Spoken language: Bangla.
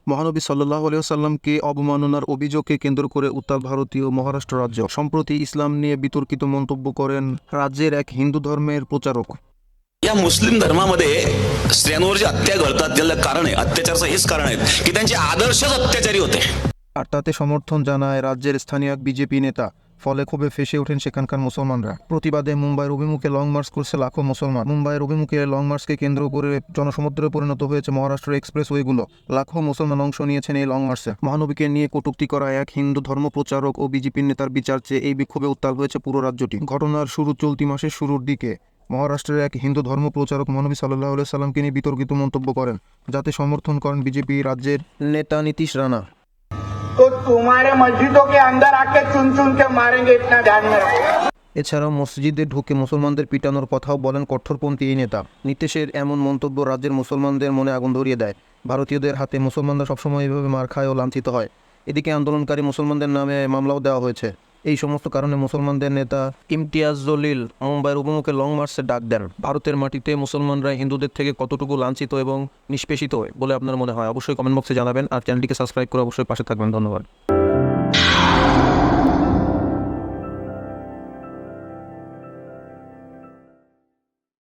মহানবী সাল্লাল্লাহু আলাইহি ওয়াসাল্লামকে অবমাননার অভিযোগকে কেন্দ্র করে উত্তর ভারতীয় মহারাষ্ট্র রাজ্য সম্প্রতি ইসলাম নিয়ে বিতর্কিত মন্তব্য করেন রাজ্যের এক হিন্দু ধর্মের প্রচারক। या मुस्लिम धर्मामध्ये स्त्रियांवर जे हत्या घडतात त्याला कारण आहे, अत्याचाराचं हेच कारण आहे की त्यांचे आदर्शच अत्याचारी होते। আর তাতে সমর্থন জানায় রাজ্যের স্থানীয় এক বিজেপি নেতা। ফলে ক্ষোভে ফেসে ওঠেন সেখানকার মুসলমানরা। প্রতিবাদে মুম্বাইয়ের অভিমুখে লং মার্চ করছে লাখো মুসলমান। মুম্বাইয়ের অভিমুখে লং মার্চকে কেন্দ্র করে জনসমুদ্রে পরিণত হয়েছে মহারাষ্ট্রের এক্সপ্রেসওয়েগুলো। লাখো মুসলমান অংশ নিয়েছেন এই লং মার্চে। মহানবীকে নিয়ে কটূক্তি করা এক হিন্দু ধর্ম প্রচারক ও বিজেপির নেতার বিচার চেয়ে এই বিক্ষোভে উত্তাল হয়েছে পুরো রাজ্যটি। ঘটনার শুরু চলতি মাসের শুরুর দিকে মহারাষ্ট্রের এক হিন্দু ধর্ম প্রচারক মহানবী সাল্লাল্লাহু আলাইহি সাল্লামকে নিয়ে বিতর্কিত মন্তব্য করেন, যাতে সমর্থন করেন বিজেপি রাজ্যের নেতা নীতিশ রানা। तो तुम्हारे मस्जिदों के अंदर आके चुन चुन के मारेंगे, इतना ध्यान में रखो। এছাড়াও মসজিদে ঢুকে মুসলমানদের পিটানোর কথাও বলেন কট্টরপন্থী এই নেতা। নীতিশের এমন মন্তব্য রাজ্যের মুসলমানদের মনে আগুন ধরিয়ে দেয়। ভারতীয়দের হাতে মুসলমানরা সবসময় এভাবে মার খায় ও লাঞ্ছিত হয়। এদিকে আন্দোলনকারী মুসলমানদের নামে মামলাও দেওয়া হয়েছে। এই সমস্ত কারণে মুসলমানদের নেতা ইমতিয়াজ জলিল মুম্বাইয়ের অভিমুখে লং মার্চে ডাক দেন। ভারতের মাটিতে মুসলমানরা হিন্দুদের থেকে কতটুকু লাঞ্ছিত এবং নিষ্পেষিত বলে আপনার মনে হয় অবশ্যই কমেন্ট বক্সে জানাবেন। আর চ্যানেলটিকে সাবস্ক্রাইব করে অবশ্যই পাশে থাকবেন। ধন্যবাদ।